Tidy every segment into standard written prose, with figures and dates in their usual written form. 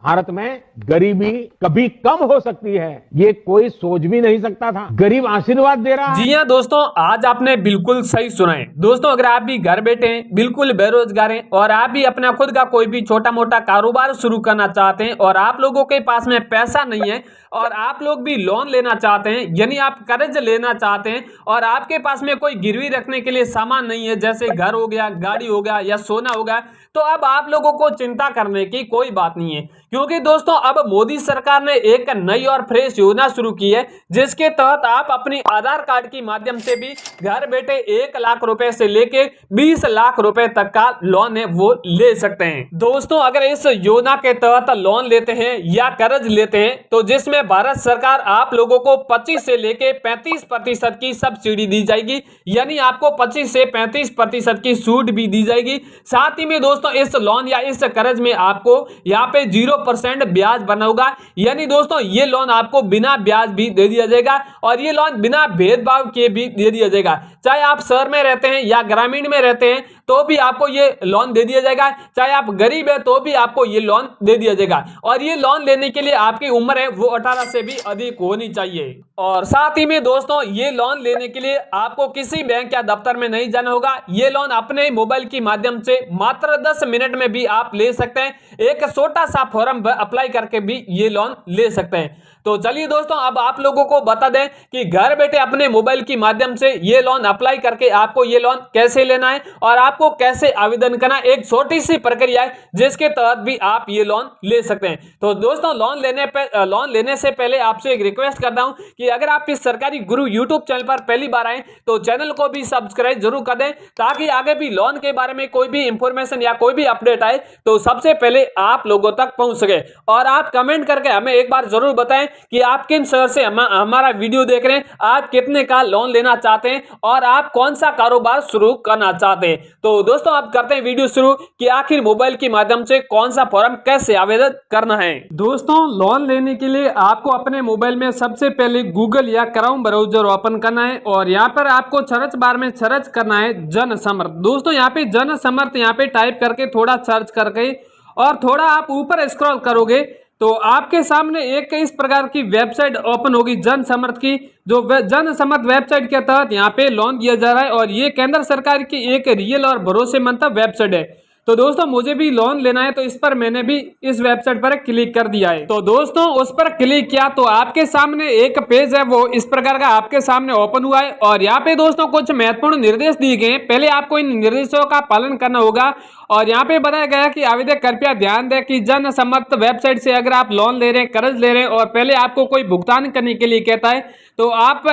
भारत में गरीबी कभी कम हो सकती है, ये कोई सोच भी नहीं सकता था। गरीब आशीर्वाद दे रहा है। जी हाँ दोस्तों, आज आपने बिल्कुल सही सुना है। दोस्तों, अगर आप भी घर बैठे हैं, बिल्कुल बेरोजगार हैं और आप भी अपना खुद का कोई भी छोटा मोटा कारोबार शुरू करना चाहते हैं और आप लोगों के पास में पैसा नहीं है और आप लोग भी लोन लेना चाहते हैं, यानी आप कर्ज लेना चाहते हैं और आपके पास में कोई गिरवी रखने के लिए सामान नहीं है, जैसे घर हो गया, गाड़ी हो गया या सोना हो गया, तो अब आप लोगों को चिंता करने की कोई बात नहीं है, क्योंकि दोस्तों अब मोदी सरकार ने एक नई और फ्रेश योजना शुरू की है, जिसके तहत आप अपनी आधार कार्ड के माध्यम से भी घर बैठे 1 लाख रुपए से लेके 20 लाख रुपए तक का लोन है वो ले सकते हैं। दोस्तों, अगर इस योजना के तहत लोन लेते हैं या कर्ज लेते हैं, तो जिसमें भारत सरकार आप लोगों को 25 से लेके 35% की सब्सिडी दी जाएगी, यानी आपको 25 से 35% की छूट भी दी जाएगी। साथ ही में दोस्तों, इस लोन या इस कर्ज में आपको यहाँ पे 0% ब्याज बना होगा, यानी दोस्तों ये लोन आपको बिना ब्याज भी दे दिया जाएगा और ये लोन बिना भेदभाव के भी दे दिया जाएगा। चाहे आप शहर में रहते हैं या ग्रामीण में रहते हैं तो भी आपको ये लोन दे दिया जाएगा, चाहे आप गरीब है तो भी आपको ये लोन दे दिया जाएगा। और ये लोन लेने के लिए आपकी उम्र है वो 18 से भी अधिक होनी चाहिए। और साथ ही में दोस्तों, ये लोन लेने के लिए आपको किसी बैंक या दफ्तर में नहीं जाना होगा। ये लोन अपने मोबाइल के माध्यम से मात्र 10 मिनट में भी आप ले सकते हैं। एक छोटा सा फॉर्म अप्लाई करके भी ये लोन ले सकते हैं। तो चलिए दोस्तों, अब आप लोगों को बता दें कि घर बैठे अपने मोबाइल के माध्यम से ये लोन अप्लाई करके आपको ये लोन कैसे लेना है और आपको कैसे आवेदन करना है। एक छोटी सी प्रक्रिया है जिसके तहत भी आप ये लोन ले सकते हैं। तो दोस्तों, लोन लेने से पहले आपसे एक रिक्वेस्ट करता हूं कि अगर आप इस सरकारी गुरु यूट्यूब चैनल पर पहली बार आए तो चैनल को भी सब्सक्राइब जरूर कर दें, ताकि आगे भी लोन के बारे में कोई भी इंफॉर्मेशन या कोई भी अपडेट आए तो सबसे पहले आप लोगों तक पहुंच सके। और आप कमेंट करके हमें एक बार जरूर बताएं कि आप किन शहर से हमारा वीडियो देख रहे हैं, आप कितने का लोन लेना चाहते हैं और आप कौन सा कारोबार शुरू करना चाहते हैं। तो दोस्तों, अब करते हैं वीडियो शुरू कि आखिर मोबाइल के माध्यम से कौन सा फॉर्म कैसे आवेदन करना है। दोस्तों, लोन लेने के लिए आपको अपने मोबाइल में सबसे पहले गूगल या क्रोम ब्राउजर ओपन करना है और यहाँ पर आपको सर्च बार में सर्च करना है जन समर्थ। दोस्तों, यहाँ पे जन समर्थ यहाँ पे टाइप करके थोड़ा सर्च करके और थोड़ा आप ऊपर स्क्रॉल करोगे तो आपके सामने एक इस प्रकार की वेबसाइट ओपन होगी जन समर्थ की, जो जन समर्थ वेबसाइट के तहत यहाँ पे लोन दिया जा रहा है और ये केंद्र सरकार की एक रियल और भरोसेमंद वेबसाइट है। तो दोस्तों, मुझे भी लोन लेना है तो इस पर मैंने भी इस वेबसाइट पर क्लिक कर दिया है। तो दोस्तों, उस पर क्लिक किया तो आपके सामने एक पेज है वो इस प्रकार का आपके सामने ओपन हुआ है और यहाँ पे दोस्तों कुछ महत्वपूर्ण निर्देश दिए गए हैं। पहले आपको इन निर्देशों का पालन करना होगा और यहाँ पे बताया गया कि आवेदक कृपया ध्यान दें कि जन समर्थ वेबसाइट से अगर आप लोन ले रहे हैं, कर्ज ले रहे हैं और पहले आपको कोई भुगतान करने के लिए कहता है तो आप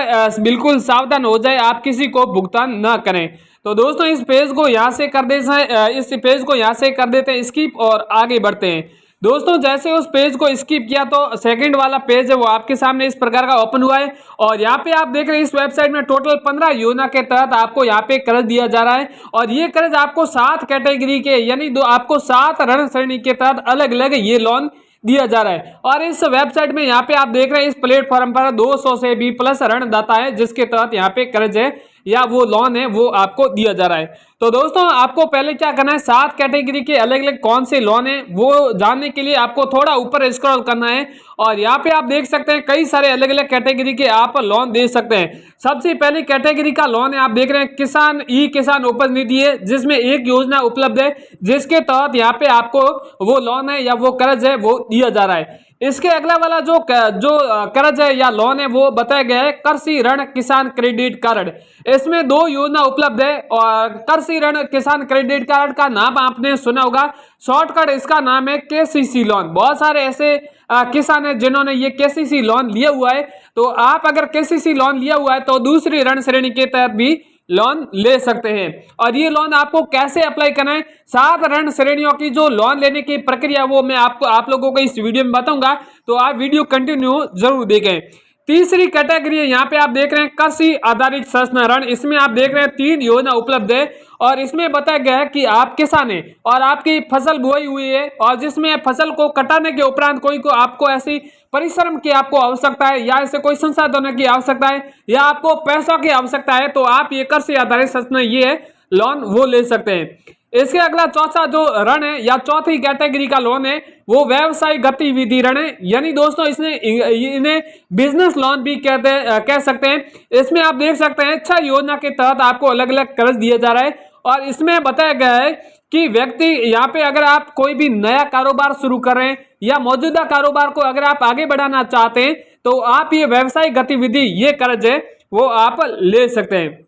बिल्कुल सावधान हो जाए, आप किसी को भुगतान न करें। तो दोस्तों, इस पेज को यहाँ से कर देते हैं स्किप और आगे बढ़ते हैं। दोस्तों, जैसे उस पेज को स्किप किया तो सेकंड वाला पेज है वो आपके सामने इस प्रकार का ओपन हुआ है और यहाँ पे आप देख रहे हैं इस वेबसाइट में टोटल 15 योजना के तहत आपको यहाँ पे कर्ज दिया जा रहा है और ये कर्ज आपको 7 कैटेगरी के यानी आपको 7 ऋण श्रेणी के तहत अलग अलग ये लोन दिया जा रहा है। और इस वेबसाइट में यहाँ पे आप देख रहे हैं इस प्लेटफॉर्म पर 200 से भी प्लस ऋणदाता है जिसके तहत यहाँ पे कर्ज है या वो लोन है वो आपको दिया जा रहा है। तो दोस्तों, आपको पहले क्या करना है, 7 कैटेगरी के अलग अलग कौन से लोन है वो जानने के लिए आपको थोड़ा ऊपर स्क्रॉल करना है और यहाँ पे आप देख सकते हैं कई सारे अलग अलग कैटेगरी के आप लोन दे सकते हैं। सबसे पहली कैटेगरी का लोन है आप देख रहे हैं किसान उपज निधि है, जिसमें एक योजना उपलब्ध है जिसके तहत यहाँ पे आपको वो लोन है या वो कर्ज है वो दिया जा रहा है। इसके अगला वाला जो कर्ज है या लोन है वो बताया गया है कृषि ऋण किसान क्रेडिट कार्ड। इसमें 2 योजना उपलब्ध है और कृषि ऋण किसान क्रेडिट कार्ड का नाम आपने सुना होगा, शॉर्टकट इसका नाम है केसीसी लोन। बहुत सारे ऐसे किसान है जिन्होंने ये केसीसी लोन लिया हुआ है। तो आप अगर केसीसी लोन लिया हुआ है तो दूसरी ऋण श्रेणी के तहत भी लोन ले सकते हैं। और ये लोन आपको कैसे अप्लाई करना है, 7 ऋण श्रेणियों की जो लोन लेने की प्रक्रिया वो मैं आप लोगों को इस वीडियो में बताऊंगा, तो आप वीडियो कंटिन्यू जरूर देखें। तीसरी कैटेगरी है यहाँ पे आप देख रहे हैं कृषि आधारित सस्ता ऋण। इसमें आप देख रहे हैं 3 योजना उपलब्ध है और इसमें बताया गया है कि आप किसान हैं और आपकी फसल बुआई हुई है और जिसमें फसल को कटाने के उपरांत आपको ऐसी परिश्रम की आपको आवश्यकता है या ऐसे कोई संसाधनों की आवश्यकता है या आपको पैसों की आवश्यकता है तो आप ये कृषि आधारित सस्ता ये लोन वो ले सकते हैं। इसके अगला चौथा जो ऋण है या चौथी कैटेगरी का लोन है वो व्यवसायिक गतिविधि ऋण है, यानी दोस्तों इन्हें बिजनेस लोन भी कह सकते हैं। इसमें आप देख सकते हैं अच्छा योजना के तहत आपको अलग अलग कर्ज दिया जा रहा है और इसमें बताया गया है कि व्यक्ति यहाँ पे अगर आप कोई भी नया कारोबार शुरू कर रहे हैं या मौजूदा कारोबार को अगर आप आगे बढ़ाना चाहते हैं तो आप ये व्यवसायिक गतिविधि ये कर्ज है वो आप ले सकते हैं।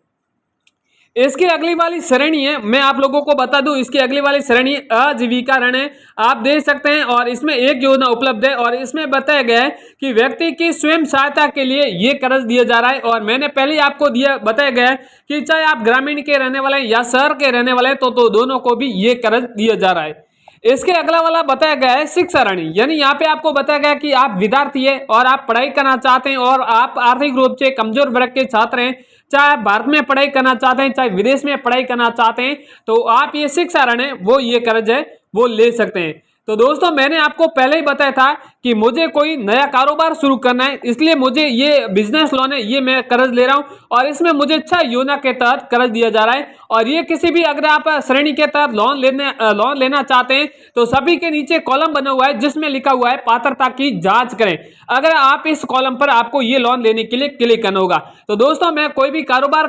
इसकी अगली वाली श्रेणी है, मैं आप लोगों को बता दूं, इसकी अगली वाली श्रेणी आजीविका ऋण है, आप देख सकते हैं और इसमें एक योजना उपलब्ध है और इसमें बताया गया है कि व्यक्ति की स्वयं सहायता के लिए ये कर्ज दिया जा रहा है। और मैंने पहले आपको बताया गया है कि चाहे आप ग्रामीण के रहने वाले हैं या शहर के रहने वाले हैं तो दोनों को भी ये कर्ज दिया जा रहा है। इसके अगला वाला बताया गया है शिक्षा ऋण, यानी यहाँ पे आपको बताया गया कि आप विद्यार्थी है और आप पढ़ाई करना चाहते हैं और आप आर्थिक रूप से कमजोर वर्ग के छात्र हैं, चाहे आप भारत में पढ़ाई करना चाहते हैं चाहे विदेश में पढ़ाई करना चाहते हैं तो आप ये शिक्षा ऋण है वो ये कर्ज है वो ले सकते हैं। तो दोस्तों मैंने आपको पहले ही बताया था कि मुझे कोई नया कारोबार शुरू करना है इसलिए मुझे ये बिजनेस लोन है ये मैं कर्ज ले रहा हूं और इसमें मुझे अच्छा योजना के तहत कर्ज दिया जा रहा है। और ये किसी भी अगर आप श्रेणी के तहत लोन लेना चाहते हैं तो सभी के नीचे कॉलम बना हुआ है जिसमें लिखा हुआ है पात्रता की जांच करें। अगर आप इस कॉलम पर आपको ये लोन लेने के लिए क्लिक करना होगा। तो दोस्तों मैं कोई भी कारोबार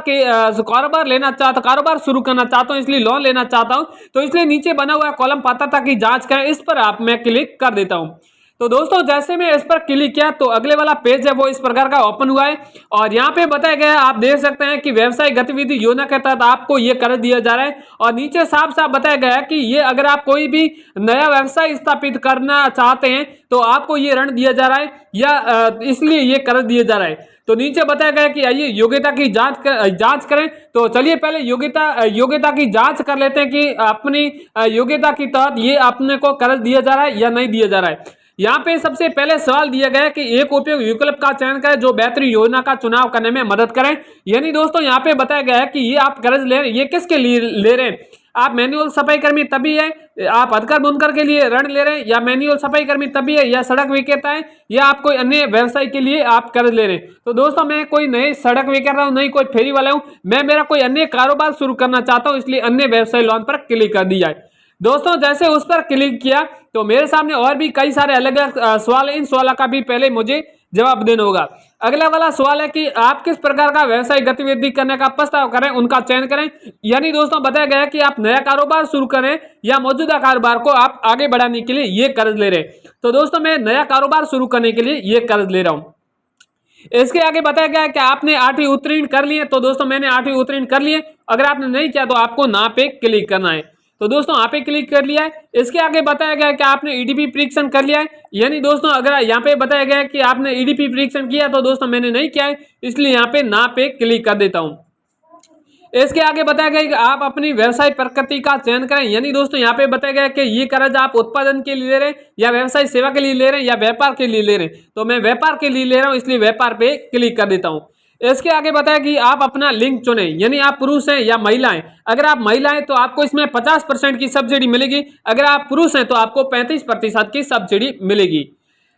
शुरू करना चाहता हूं इसलिए लोन लेना चाहता हूं तो इसलिए नीचे बना हुआ है कॉलम पात्रता की जांच करें, इस पर आप मैं क्लिक कर देता हूं। तो दोस्तों जैसे मैं इस पर क्लिक किया तो अगले वाला पेज है वो इस प्रकार का ओपन हुआ है और यहाँ पे बताया गया है आप देख सकते हैं कि व्यवसायिक गतिविधि योजना के तहत आपको ये कर्ज दिया जा रहा है और नीचे साफ साफ बताया गया है कि ये अगर आप कोई भी नया व्यवसाय स्थापित करना चाहते हैं तो आपको ये ऋण दिया जा रहा है या इसलिए ये कर्ज दिया जा रहा है। तो नीचे बताया गया कि आइए योग्यता की जांच करें। तो चलिए पहले योग्यता की जांच कर लेते हैं कि अपनी योग्यता के तहत ये अपने को कर्ज दिया जा रहा है या नहीं दिया जा रहा है। यहाँ पे सबसे पहले सवाल दिया गया है कि एक उपयोगी विकल्प का चयन करें जो बेहतरीन योजना का चुनाव करने में मदद करें। यानी दोस्तों यहाँ पे बताया गया है कि ये आप कर्ज ले रहे हैं, ये किसके लिए ले रहे हैं? आप मैनुअल सफाई कर्मी तभी है, आप हथकर बुनकर के लिए ऋण ले रहे हैं, या मैनुअल सफाई कर्मी तभी है, या सड़क विक्रेता है, या आप कोई अन्य व्यवसाय के लिए आप कर्ज ले रहे हैं। तो दोस्तों मैं कोई नई सड़क विक्रेता हूं, नहीं कोई फेरी वाला हूं, मैं मेरा कोई अन्य कारोबार शुरू करना चाहता हूं इसलिए अन्य व्यवसाय लोन पर क्लिक कर दिया है। दोस्तों जैसे उस पर क्लिक किया तो मेरे सामने और भी कई सारे अलग अलग सवाल है, इन सवालों का भी पहले मुझे जवाब देना होगा। अगला वाला सवाल है कि आप किस प्रकार का व्यवसाय गतिविधि करने का प्रस्ताव करें, उनका चयन करें। यानी दोस्तों बताया गया है कि आप नया कारोबार शुरू करें या मौजूदा कारोबार को आप आगे बढ़ाने के लिए ये कर्ज ले रहे हैं। तो दोस्तों मैं नया कारोबार शुरू करने के लिए ये कर्ज ले रहा हूं। इसके आगे बताया गया है कि आपने 8वीं उत्तीर्ण कर लिए। तो दोस्तों मैंने 8वीं उत्तीर्ण कर लिए। अगर आपने नहीं किया तो आपको ना पे क्लिक करना है। तो दोस्तों यहाँ पे क्लिक कर लिया है। इसके आगे बताया गया है कि आपने ईडीपी परीक्षण कर लिया है। यानी दोस्तों अगर यहाँ पे बताया गया है कि आपने ईडीपी परीक्षण किया तो दोस्तों मैंने नहीं किया है इसलिए यहाँ पे ना पे क्लिक कर देता हूँ। इसके आगे बताया गया कि आप अपनी व्यवसाय प्रकृति का चयन करें। यानी दोस्तों यहाँ पे बताया गया कि ये कर्ज आप उत्पादन के लिए ले रहे हैं या व्यवसाय सेवा के लिए ले रहे हैं या व्यापार के लिए ले रहे हैं। तो मैं व्यापार के लिए ले रहा हूँ इसलिए व्यापार पे क्लिक कर देता हूँ। इसके आगे बताया कि आप अपना लिंग चुनें, यानी आप पुरुष हैं या महिला हैं। अगर आप महिला हैं तो आपको इसमें 50% की सब्सिडी मिलेगी, अगर आप पुरुष हैं तो आपको 35% की सब्सिडी मिलेगी।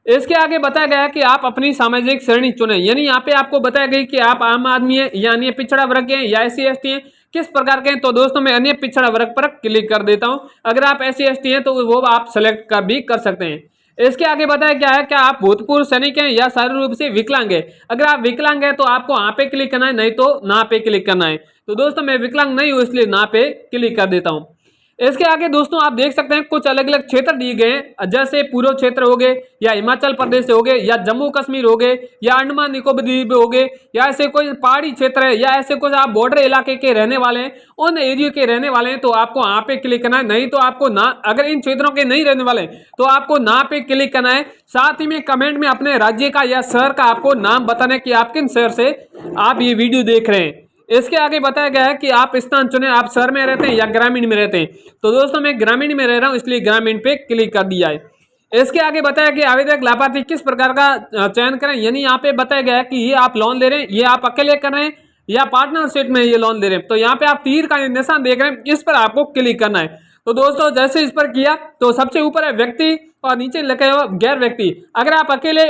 इसके आगे बताया गया है कि आप अपनी सामाजिक श्रेणी चुनें। यानी यहाँ पे आपको बताया गया कि आप आम आदमी है या अन्य पिछड़ा वर्ग के हैं या SC/ST हैं, किस प्रकार के हैं। तो दोस्तों मैं अन्य पिछड़ा वर्ग पर क्लिक कर देता हूँ। अगर आप SC/ST हैं तो वो आप सेलेक्ट भी कर सकते हैं। इसके आगे बताया क्या है कि आप भूतपूर्व सैनिक हैं या शारीरिक रूप से विकलांग है। अगर आप विकलांग हैं तो आपको यहाँ पे क्लिक करना है, नहीं तो ना पे क्लिक करना है। तो दोस्तों मैं विकलांग नहीं हूँ इसलिए ना पे क्लिक कर देता हूँ। इसके आगे दोस्तों आप देख सकते हैं कुछ अलग अलग क्षेत्र दिए गए हैं, जैसे पूर्व क्षेत्र हो गए या हिमाचल प्रदेश हो गए या जम्मू कश्मीर हो गए या अंडमान निकोबार द्वीप हो गए या ऐसे कोई पहाड़ी क्षेत्र है या ऐसे कुछ आप बॉर्डर इलाके के रहने वाले हैं, उन एरिया के रहने वाले हैं तो आपको यहाँ पे क्लिक करना है। नहीं तो आपको ना, अगर इन क्षेत्रों के नहीं रहने वाले तो आपको ना पे क्लिक करना है। साथ ही में कमेंट में अपने राज्य का या शहर का आपको नाम बताना है कि आप किन शहर से आप ये वीडियो देख रहे हैं। इसके आगे बताया गया है कि आप स्थान चुने, आप शहर में रहते हैं या ग्रामीण में रहते हैं। तो दोस्तों मैं ग्रामीण में रह रहा हूं इसलिए ग्रामीण पे क्लिक कर दिया है। इसके आगे बताया कि आवेदक लाभार्थी किस प्रकार का चयन करें। यानी यहाँ पे बताया गया है कि ये आप लोन ले रहे हैं, ये आप अकेले कर रहे हैं या पार्टनरशिप में ये लोन ले रहे हैं। तो यहाँ पे आप तीर का निशान देख रहे हैं, इस पर आपको क्लिक करना है। तो दोस्तों जैसे इस पर किया तो सबसे ऊपर है व्यक्ति और नीचे लिखा हुआ गैर व्यक्ति। अगर आप अकेले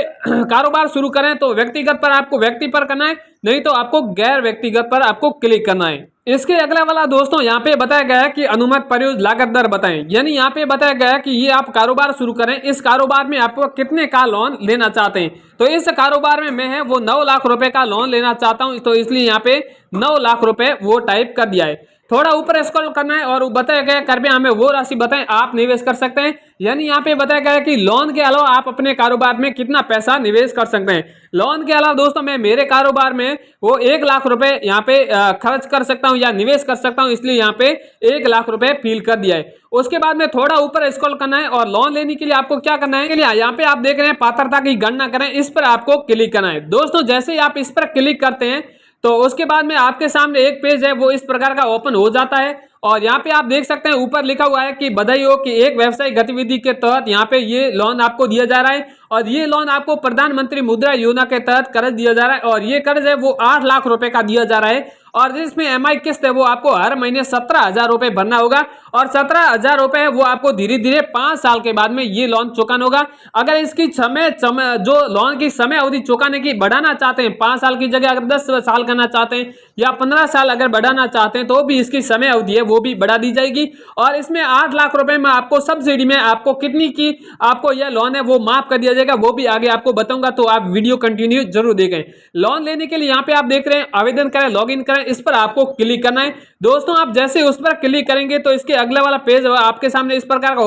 कारोबार शुरू करें तो व्यक्तिगत पर आपको व्यक्ति पर करना है, नहीं तो आपको गैर व्यक्तिगत पर आपको क्लिक करना है। इसके अगला वाला दोस्तों यहाँ पे बताया गया है कि अनुमत प्रयोज लागत दर बताएं, यानी यहाँ पे बताया गया है कि ये आप कारोबार शुरू करें, इस कारोबार में आपको कितने का लोन लेना चाहते हैं। तो इस कारोबार में मैं है वो 9 लाख रुपए का लोन लेना चाहता हूं, तो इसलिए यहाँ पे 9 लाख रुपए वो टाइप कर दिया है। थोड़ा ऊपर स्क्रॉल करना है और बताया गया कृपया हमें वो राशि बताएं आप निवेश कर सकते हैं, यानी यहाँ पे बताया गया है कि लोन के अलावा आप अपने कारोबार में कितना पैसा निवेश कर सकते हैं। लोन के अलावा दोस्तों मैं मेरे कारोबार में वो 1 लाख रुपए यहाँ पे खर्च कर सकता हूँ या निवेश कर सकता हूँ, इसलिए यहाँ पे 1 लाख रुपए फिल कर दिया है। उसके बाद में थोड़ा ऊपर स्क्रॉल करना है और लोन लेने के लिए आपको क्या करना है, यहाँ पे आप देख रहे हैं पात्रता की गणना करें, इस पर आपको क्लिक करना है। दोस्तों जैसे ही आप इस पर क्लिक करते हैं तो उसके बाद में आपके सामने एक पेज है वो इस प्रकार का ओपन हो जाता है और यहाँ पे आप देख सकते हैं ऊपर लिखा हुआ है कि बधाई हो कि एक व्यवसायिक गतिविधि के तहत यहाँ पे ये लोन आपको दिया जा रहा है और ये लोन आपको प्रधानमंत्री मुद्रा योजना के तहत कर्ज दिया जा रहा है और ये कर्ज है वो 8 लाख रुपए का दिया जा रहा है और जिसमें EMI किस्त है वो आपको हर महीने 17,000 रुपए भरना होगा और 17,000 रुपए है वो आपको धीरे धीरे 5 साल के बाद में ये लोन चुकाना होगा। अगर इसकी जो लोन की समय अवधि चुकाने की बढ़ाना चाहते हैं, 5 साल की जगह अगर 10 साल करना चाहते हैं या 15 साल अगर बढ़ाना चाहते हैं तो भी इसकी समय अवधि है वो भी बढ़ा दी जाएगी और इसमें 8 लाख रुपए में आपको सब्सिडी में आपको कितनी की आपको यह लोन है वो माफ कर दिया जाएगा, वो भी आगे आपको बताऊंगा, तो आप वीडियो कंटिन्यू जरूर देखें। लोन लेने के लिए यहाँ पे आप देख रहे हैं आवेदन करें, लॉगिन करें, इस पर आपको क्लिक करना है। दोस्तों आप जैसे उस पर क्लिक करेंगे तो इसके अगला वाला पेज आपके सामने इस प्रकार का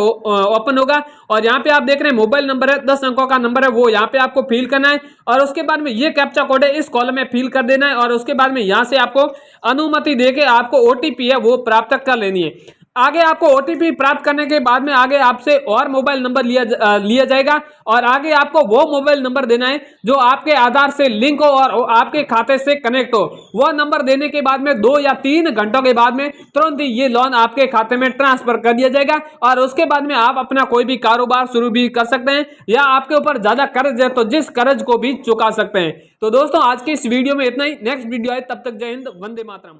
ओपन होगा और यहाँ पे आप देख रहे हैं मोबाइल नंबर है, 10 अंकों का नंबर है, वो यहाँ पे आपको फिल करना है और उसके बाद में ये कैप्चा कोड है इस कॉलम में फिल कर देना है और उसके बाद में यहाँ से आपको अनुमति देके आपको OTP है वो प्राप्त कर लेनी है। आगे आपको OTP प्राप्त करने के बाद में आगे आपसे और मोबाइल नंबर लिया जाएगा और आगे आपको वो मोबाइल नंबर देना है जो आपके आधार से लिंक हो और आपके खाते से कनेक्ट हो। वो नंबर देने के बाद में 2 या 3 घंटों के बाद में तुरंत ही ये लोन आपके खाते में ट्रांसफर कर दिया जाएगा और उसके बाद में आप अपना कोई भी कारोबार शुरू भी कर सकते हैं या आपके ऊपर ज्यादा कर्ज है तो जिस कर्ज को भी चुका सकते हैं। तो दोस्तों आज की इस वीडियो में इतना ही, नेक्स्ट वीडियो आए तब तक जय हिंद, वंदे मातरम।